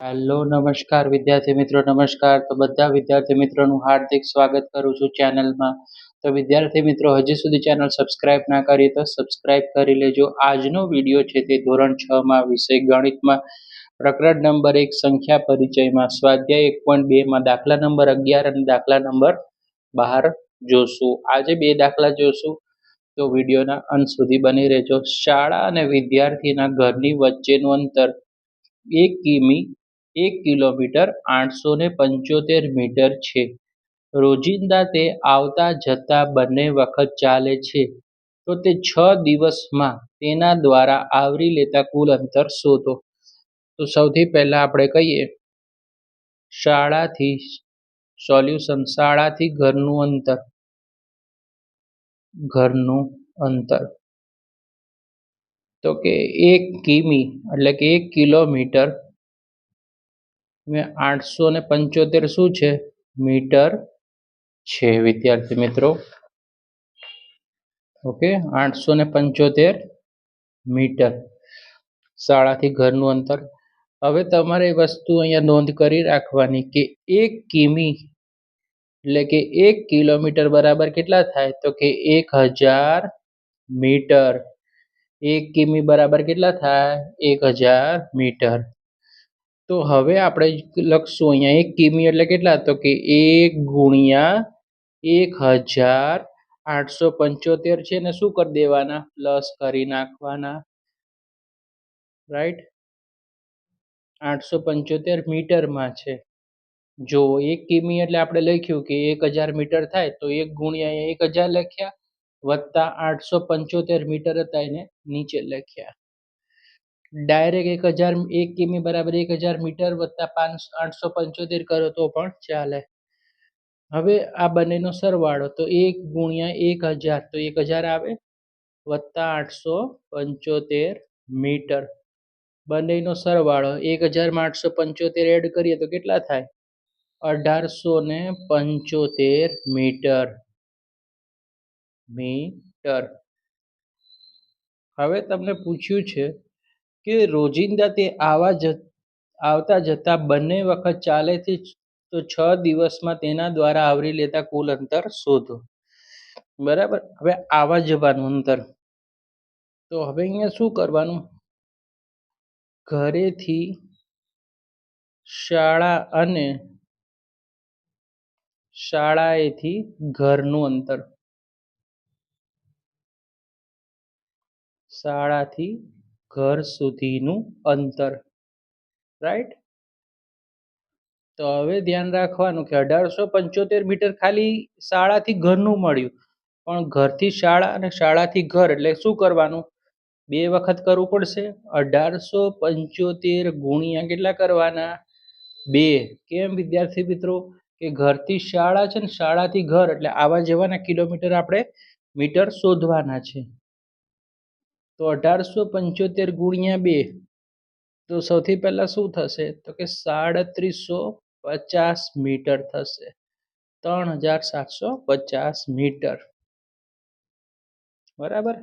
Hello નમસ્કાર વિદ્યાર્થી મિત્રો નમસ્કાર. તો બધા વિદ્યાર્થી મિત્રોનું હાર્દિક સ્વાગત કરું છું ચેનલમાં. તો વિદ્યાર્થી મિત્રો હજી સુધી ચેનલ સબસ્ક્રાઇબ ના કરી તો સબસ્ક્રાઇબ કરી લેજો. આજનો વિડીયો છે તે ધોરણ 6 માં વિષય ગણિતમાં પ્રકરણ નંબર 1 સંખ્યા પરિચયમાં સ્વાધ્યાય 1.2 માં દાખલા નંબર 11 અને દાખલા નંબર 12 જોશું. આજે બે દાખલા જોશું, તો વિડીયોના અંત સુધી બની રહેજો. શાળા અને વિદ્યાર્થીના ઘરની વચ્ચેનું અંતર 1 કિમી 1 કિલોમીટર 875 મીટર છે. રોજિંદા તે આવતા જતા બંને વખત ચાલે છે, તો તે 6 દિવસમાં તેના દ્વારા આવરી લેતા કુલ અંતર શોધો. તો સૌથી પહેલા આપણે કહીએ શાળાથી સોલ્યુશન. શાળાથી ઘરનું અંતર તો કે 1 કિમી એટલે કે 1 કિલોમીટર 875 શું છે? મીટર છે વિદ્યાર્થી મિત્રો. ઓકે, 875 મીટર શાળાથી ઘરનું અંતર. હવે તમારે વસ્તુ અહીંયા નોંધ કરી રાખવાની કે 1 કિમી એટલે કે 1 કિલોમીટર બરાબર કેટલા થાય? તો કે 1000 મીટર. 1 કિમી બરાબર કેટલા થાય? 1000 મીટર. તો હવે આપણે લખશું અહીંયા 1 કિમી એટલે કેટલા? તો કે 1 ગુણ્યા 1875 છે ને શું કરી દેવાના? પ્લસ કરી નાખવાના. રાઈટ, 875 મીટરમાં છે. જો 1 કિમી એટલે આપણે લખ્યું કે 1000 મીટર થાય, તો 1 ગુણ્યા 1000 લખ્યા, વત્તા 875 મીટર હતા એને નીચે લખ્યા. ડાયરેક્ટ 1 કિમી બરાબર 1000 મીટર વત્તા 875 કરો તો પણ ચાલે. હવે આ બંનેનો સરવાળો, તો 1 ગુણ્યા 1000 તો 1000 આવે, વત્તા 875 મીટર. બંનેનો સરવાળો 1000 માં 875 એડ કરીએ તો કેટલા થાય? 1875 મીટર. હવે તમને પૂછ્યું છે કે રોજિંદા તે આવતા જતા બંને વખત ચાલે છે, તો 6 દિવસમાં તેના દ્વારા આવરી લેતા કુલ અંતર શોધો. બરાબર. હવે આવા જવાનું અંતર, તો હવે અહીંયા શું કરવાનું? ઘરેથી શાળા અને શાળાએથી ઘરનું અંતર. શાળાથી ઘર સુધીનું અંતર. રાઈટ. તો હવે ધ્યાન રાખવાનું કે 1875 મીટર ખાલી શાળાથી ઘરનું મળ્યું, પણ ઘરથી શાળા અને શાળાથી ઘર એટલે શું કરવાનું? બે વખત કરવું પડશે. 1875 ગુણ્યા કેટલા કરવાના? 2. કેમ વિદ્યાર્થી મિત્રો? કે ઘરથી શાળા છે ને શાળાથી ઘર એટલે આવા જવાના કિલોમીટર આપણે મીટર શોધવાના છે. તો 1875 ગુણ્યા 2, તો સૌથી પહેલા શું થશે? તો કે 3750 મીટર થશે. 3750 મીટર. બરાબર.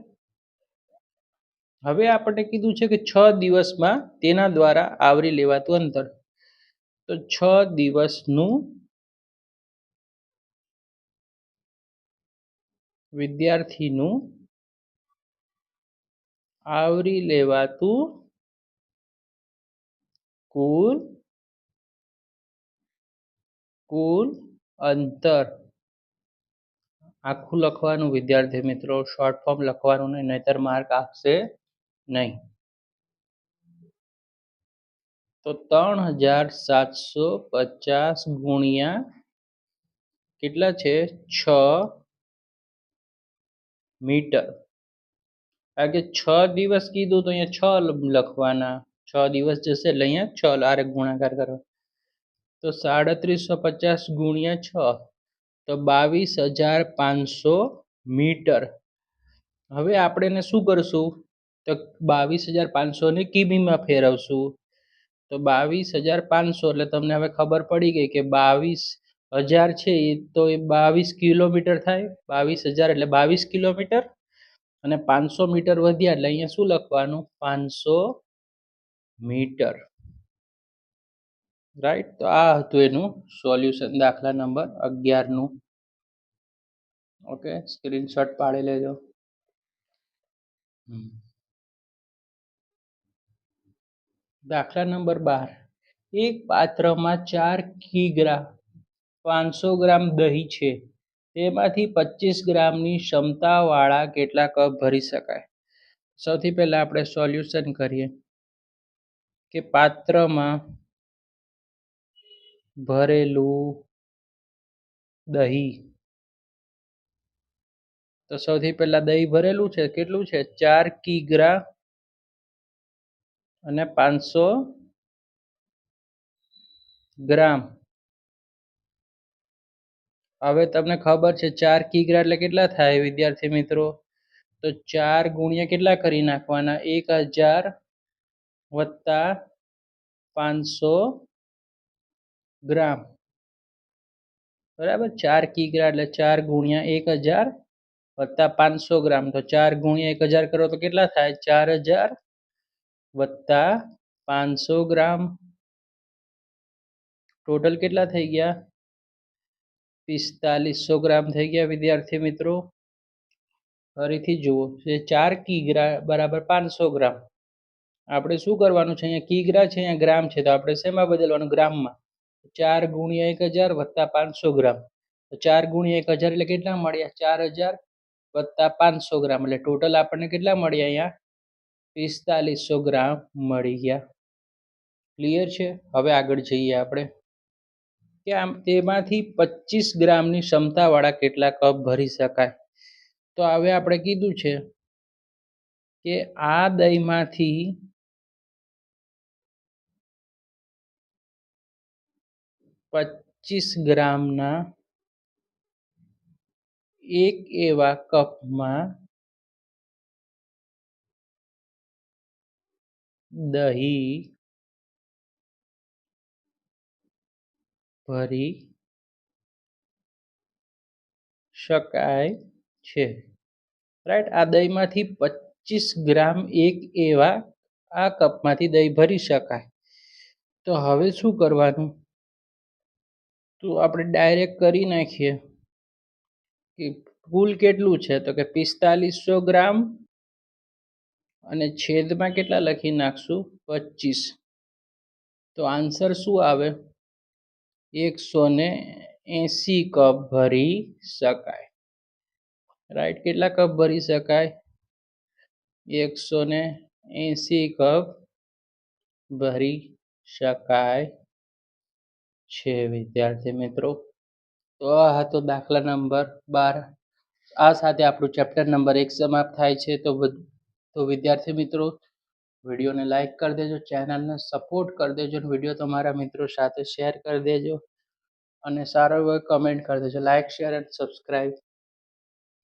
હવે આપણને કીધું છે કે 6 દિવસમાં તેના દ્વારા આવરી લેવાતું અંતર. તો 6 દિવસનું વિદ્યાર્થીનું આવરી લેવાતું કુલ અંતર. આખું લખવાનું વિદ્યાર્થી મિત્રો, શોર્ટ ફોર્મ લખવાનું નહીં, નહીતર માર્ક આપશે નહીં. તો 3750 ગુણ્યા કેટલા છે? 6 મીટર. કારણ કે 6 દિવસ કીધું તો અહીંયા 6 લખવાના. 6 દિવસ જશે એટલે અહીંયા 6 આરે ગુણાકાર કરો. તો 3750 ગુણ્યા 6 તો 22500 મીટર. હવે આપણે એને શું કરશું? તો 22500 ને કિમીમાં ફેરવશું. તો 22500 એટલે તમને હવે ખબર પડી ગઈ કે 22000 છે એ તો એ 22 કિલોમીટર થાય. 22000 એટલે 22 કિલોમીટર, અને 500 મીટર વધ્યા એટલે અહીંયા શું લખવાનું? 500 મીટર. રાઈટ. તો આ હતું એનું સોલ્યુશન દાખલા નંબર 11નું. ઓકે, સ્ક્રીનશોટ પાડી લેજો. દાખલા નંબર 12. એક પાત્રમાં 4 કિગ્રા 500 ગ્રામ દહીં છે. તેમાંથી 25 ગ્રામની ક્ષમતાવાળા કેટલા કપ ભરી શકાય? સૌથી પહેલા આપણે સોલ્યુશન કરીએ કે પાત્રમાં ભરેલું દહીં. તો સૌથી પહેલા દહીં ભરેલું છે, કેટલું છે? 4 કિગ્રા અને 500 ગ્રામ. હવે તમને ખબર છે 4 કિગ્રા એટલે કેટલા થાય વિદ્યાર્થી મિત્રો? તો 4 ગુણ્યા કેટલા કરી નાખવાના? 1000 વત્તા 500 ગ્રામ. બરાબર, 4 કિગ્રા એટલે 4 ગુણ્યા 1000 વત્તા 500 ગ્રામ. તો 4 ગુણ્યા 1000 કરો તો કેટલા થાય? 4000 વત્તા 500 ગ્રામ. ટોટલ કેટલા થઈ ગયા? 4500 ગ્રામ થઈ ગયા વિદ્યાર્થી મિત્રો. ફરીથી જુઓ, 4 કિગ્રા બરાબર 500 ગ્રામ. આપણે શું કરવાનું છે? અહીંયા કિગ્રા છે, અહીંયા ગ્રામ છે, તો આપણે શેમાં બદલવાનું? ગ્રામમાં. 4 ગુણ્યા 1000 વત્તા 500 ગ્રામ. તો 4 ગુણ્યા 1000 એટલે કેટલા મળ્યા? 4000 વત્તા 500 ગ્રામ. એટલે ટોટલ આપણને કેટલા મળ્યા? અહીંયા 4500 ગ્રામ મળી ગયા. ક્લિયર છે? હવે આગળ જઈએ આપણે કે આમ તેમાંથી 25 ગ્રામની ક્ષમતાવાળા કેટલા કપ ભરી શકાય? તો હવે આપણે કીધું છે કે આ દહીંમાંથી 25 ગ્રામના એક એવા કપમાં દહીં ભરી શકાય છે. રાઈટ. આ દહીંમાંથી 25 ગ્રામ એક એવા આ કપમાંથી દહીં ભરી શકાય. તો હવે શું કરવાનું? તો આપણે ડાયરેક્ટ કરી નાખીએ કે કુલ કેટલું છે? તો કે 4500 ગ્રામ અને છેદમાં કેટલા લખી નાખશું? 25. તો આન્સર શું આવે? 180 કપ ભરી શકાય. રાઈટ. કેટલા કપ ભરી શકાય? 180 કપ ભરી શકાય છે વિદ્યાર્થી મિત્રો. તો આ હતો દાખલા નંબર 12. આ સાથે આપણું ચેપ્ટર નંબર 1 સમાપ્ત થાય છે. તો વિદ્યાર્થી મિત્રો, વિડીયોને લાઈક કરી દેજો, ચેનલને સપોર્ટ કરી દેજો, વિડીયો તમારા મિત્રો સાથે શેર કરી દેજો અને સારો એવો કમેન્ટ કરી દેજો. લાઈક, શેર અને સબસ્ક્રાઈબ